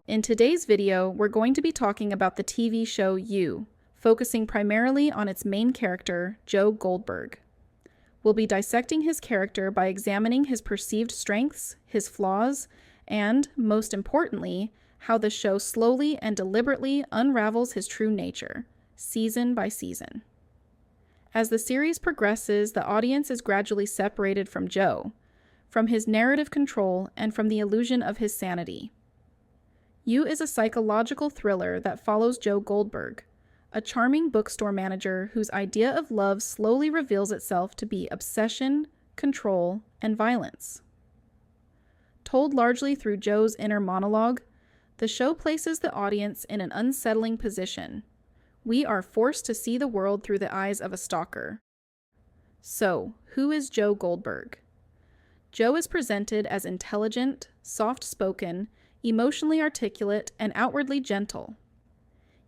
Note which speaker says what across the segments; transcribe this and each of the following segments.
Speaker 1: In today's video, we're going to be talking about the TV show You, focusing primarily on its main character, Joe Goldberg. We'll be dissecting his character by examining his perceived strengths, his flaws, and, most importantly, how the show slowly and deliberately unravels his true nature, season by season. As the series progresses, the audience is gradually separated from Joe, from his narrative control, and from the illusion of his sanity. You is a psychological thriller that follows Joe Goldberg, a charming bookstore manager whose idea of love slowly reveals itself to be obsession, control, and violence. Told largely through Joe's inner monologue, the show places the audience in an unsettling position. We are forced to see the world through the eyes of a stalker. So, who is Joe Goldberg? Joe is presented as intelligent, soft-spoken, emotionally articulate, and outwardly gentle.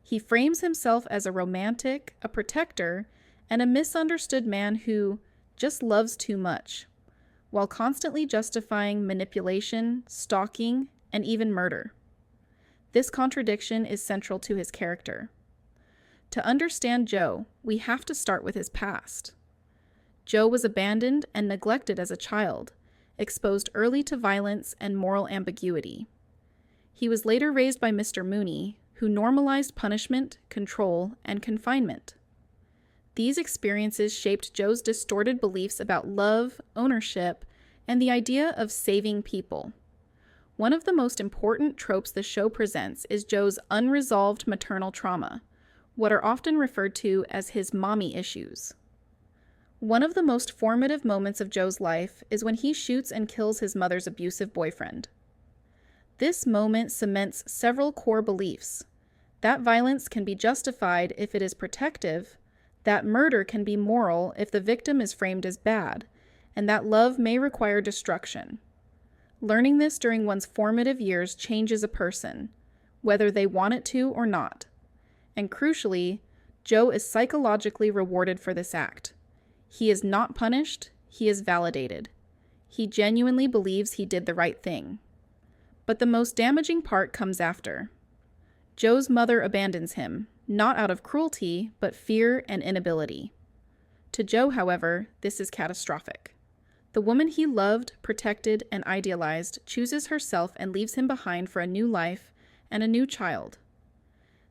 Speaker 1: He frames himself as a romantic, a protector, and a misunderstood man who just loves too much, while constantly justifying manipulation, stalking, and even murder. This contradiction is central to his character. To understand Joe, we have to start with his past. Joe was abandoned and neglected as a child, exposed early to violence and moral ambiguity. He was later raised by Mr. Mooney, who normalized punishment, control, and confinement. These experiences shaped Joe's distorted beliefs about love, ownership, and the idea of saving people. One of the most important tropes the show presents is Joe's unresolved maternal trauma, what are often referred to as his mommy issues. One of the most formative moments of Joe's life is when he shoots and kills his mother's abusive boyfriend. This moment cements several core beliefs. That violence can be justified if it is protective, that murder can be moral if the victim is framed as bad, and that love may require destruction. Learning this during one's formative years changes a person, whether they want it to or not. And crucially, Joe is psychologically rewarded for this act. He is not punished, he is validated. He genuinely believes he did the right thing. But the most damaging part comes after. Joe's mother abandons him, not out of cruelty, but fear and inability. To Joe, however, this is catastrophic. The woman he loved, protected, and idealized chooses herself and leaves him behind for a new life and a new child.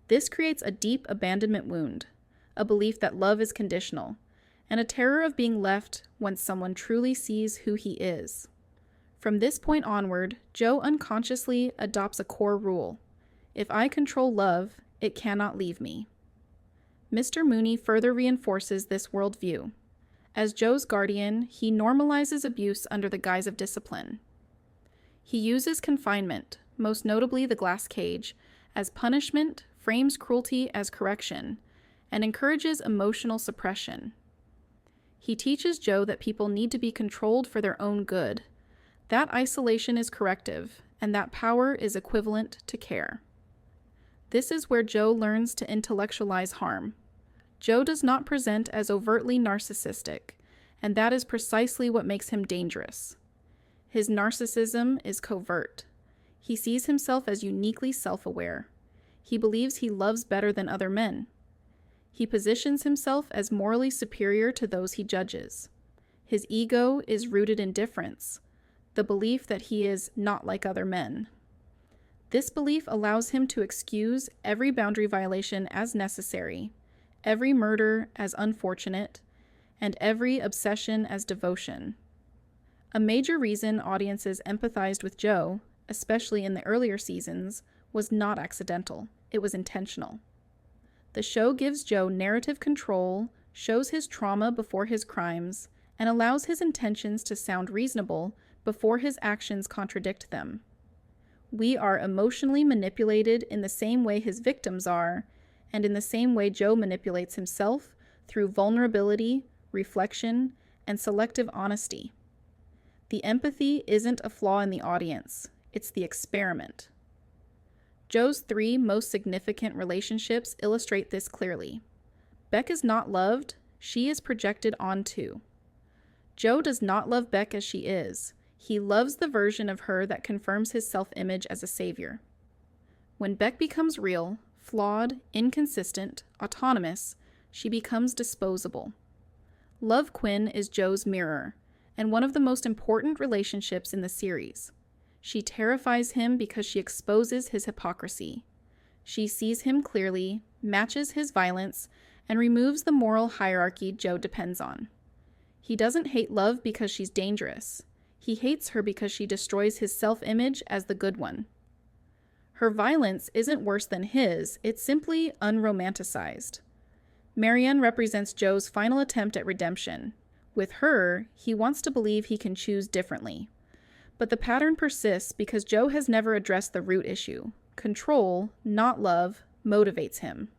Speaker 1: This creates a deep abandonment wound, a belief that love is conditional, and a terror of being left when someone truly sees who he is. From this point onward, Joe unconsciously adopts a core rule. If I control love, it cannot leave me. Mr. Mooney further reinforces this worldview. As Joe's guardian, he normalizes abuse under the guise of discipline. He uses confinement, most notably the glass cage, as punishment, frames cruelty as correction, and encourages emotional suppression. He teaches Joe that people need to be controlled for their own good. That isolation is corrective, and that power is equivalent to care. This is where Joe learns to intellectualize harm. Joe does not present as overtly narcissistic, and that is precisely what makes him dangerous. His narcissism is covert. He sees himself as uniquely self-aware. He believes he loves better than other men. He positions himself as morally superior to those he judges. His ego is rooted in difference, the belief that he is not like other men. This belief allows him to excuse every boundary violation as necessary, every murder as unfortunate, and every obsession as devotion. A major reason audiences empathized with Joe, especially in the earlier seasons, was not accidental. It was intentional. The show gives Joe narrative control, shows his trauma before his crimes, and allows his intentions to sound reasonable before his actions contradict them. We are emotionally manipulated in the same way his victims are, and in the same way Joe manipulates himself through vulnerability, reflection, and selective honesty. The empathy isn't a flaw in the audience, it's the experiment. Joe's 3 most significant relationships illustrate this clearly. Beck is not loved, she is projected onto. Joe does not love Beck as she is. He loves the version of her that confirms his self-image as a savior. When Beck becomes real, flawed, inconsistent, autonomous, she becomes disposable. Love Quinn is Joe's mirror, and one of the most important relationships in the series. She terrifies him because she exposes his hypocrisy. She sees him clearly, matches his violence, and removes the moral hierarchy Joe depends on. He doesn't hate Love because she's dangerous. He hates her because she destroys his self-image as the good one. Her violence isn't worse than his, it's simply unromanticized. Marianne represents Joe's final attempt at redemption. With her, he wants to believe he can choose differently. But the pattern persists because Joe has never addressed the root issue. Control, not love, motivates him.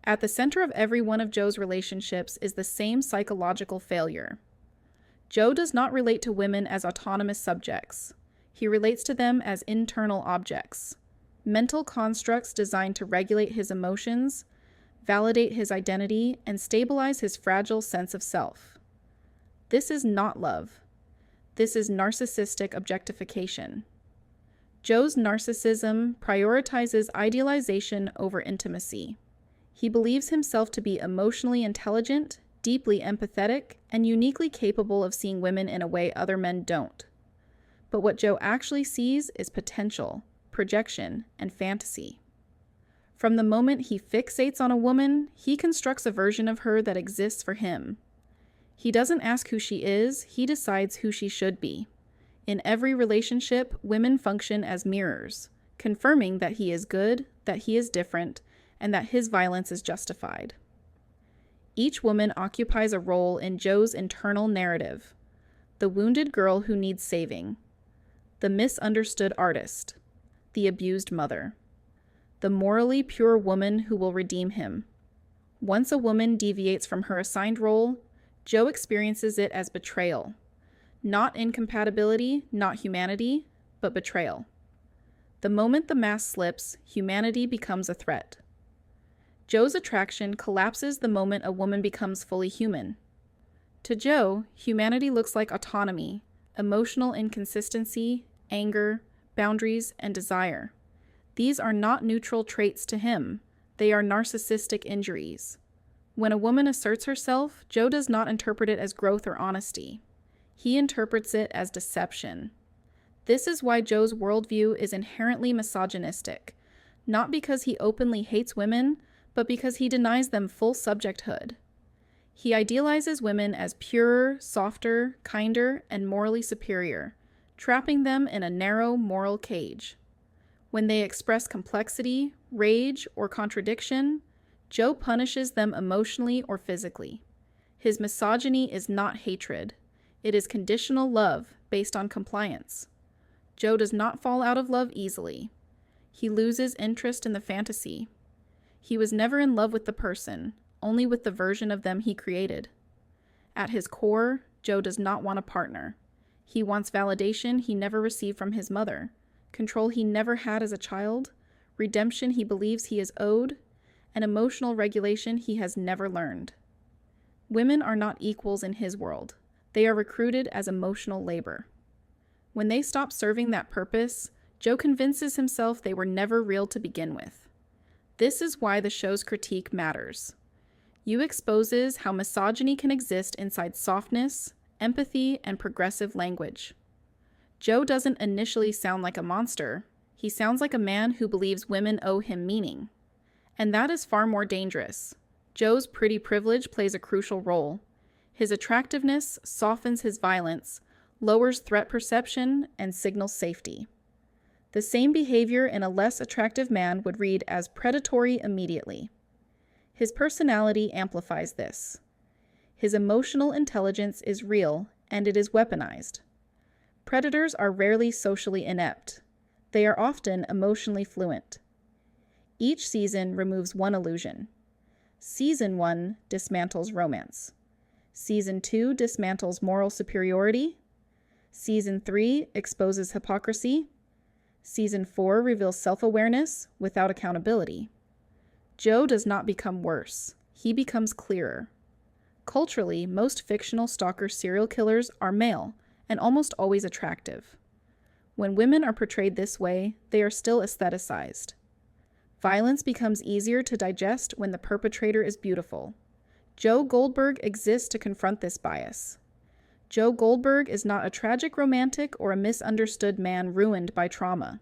Speaker 1: At the center of every one of Joe's relationships is the same psychological failure. Joe does not relate to women as autonomous subjects. He relates to them as internal objects, mental constructs designed to regulate his emotions, validate his identity, and stabilize his fragile sense of self. This is not love. This is narcissistic objectification. Joe's narcissism prioritizes idealization over intimacy. He believes himself to be emotionally intelligent, deeply empathetic, and uniquely capable of seeing women in a way other men don't. But what Joe actually sees is potential, projection, and fantasy. From the moment he fixates on a woman, he constructs a version of her that exists for him. He doesn't ask who she is, he decides who she should be. In every relationship, women function as mirrors, confirming that he is good, that he is different, and that his violence is justified. Each woman occupies a role in Joe's internal narrative: the wounded girl who needs saving, the misunderstood artist, the abused mother, the morally pure woman who will redeem him. Once a woman deviates from her assigned role, Joe experiences it as betrayal. Not incompatibility, not humanity, but betrayal. The moment the mask slips, humanity becomes a threat. Joe's attraction collapses the moment a woman becomes fully human. To Joe, humanity looks like autonomy, emotional inconsistency, anger, boundaries, and desire. These are not neutral traits to him. They are narcissistic injuries. When a woman asserts herself, Joe does not interpret it as growth or honesty. He interprets it as deception. This is why Joe's worldview is inherently misogynistic, not because he openly hates women, but because he denies them full subjecthood. He idealizes women as purer, softer, kinder, and morally superior, trapping them in a narrow moral cage. When they express complexity, rage, or contradiction, Joe punishes them emotionally or physically. His misogyny is not hatred. It is conditional love based on compliance. Joe does not fall out of love easily. He loses interest in the fantasy. He was never in love with the person, only with the version of them he created. At his core, Joe does not want a partner. He wants validation he never received from his mother, control he never had as a child, redemption he believes he is owed, and emotional regulation he has never learned. Women are not equals in his world. They are recruited as emotional labor. When they stop serving that purpose, Joe convinces himself they were never real to begin with. This is why the show's critique matters. You exposes how misogyny can exist inside softness, empathy, and progressive language. Joe doesn't initially sound like a monster. He sounds like a man who believes women owe him meaning. And that is far more dangerous. Joe's pretty privilege plays a crucial role. His attractiveness softens his violence, lowers threat perception, and signals safety. The same behavior in a less attractive man would read as predatory immediately. His personality amplifies this. His emotional intelligence is real, and it is weaponized. Predators are rarely socially inept. They are often emotionally fluent. Each season removes one illusion. Season 1 dismantles romance. Season 2 dismantles moral superiority. Season 3 exposes hypocrisy. Season 4 reveals self-awareness without accountability. Joe does not become worse. He becomes clearer. Culturally, most fictional stalker serial killers are male and almost always attractive. When women are portrayed this way, they are still aestheticized. Violence becomes easier to digest when the perpetrator is beautiful. Joe Goldberg exists to confront this bias. Joe Goldberg is not a tragic romantic or a misunderstood man ruined by trauma.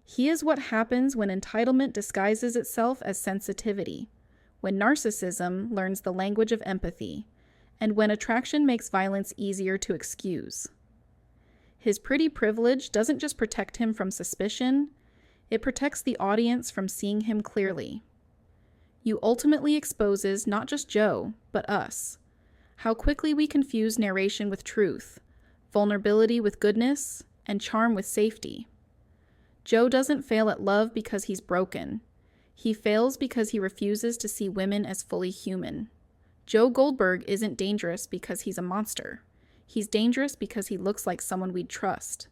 Speaker 1: He is what happens when entitlement disguises itself as sensitivity, when narcissism learns the language of empathy, and when attraction makes violence easier to excuse. His pretty privilege doesn't just protect him from suspicion, it protects the audience from seeing him clearly. You ultimately exposes not just Joe, but us. How quickly we confuse narration with truth, vulnerability with goodness, and charm with safety. Joe doesn't fail at love because he's broken. He fails because he refuses to see women as fully human. Joe Goldberg isn't dangerous because he's a monster. He's dangerous because he looks like someone we'd trust.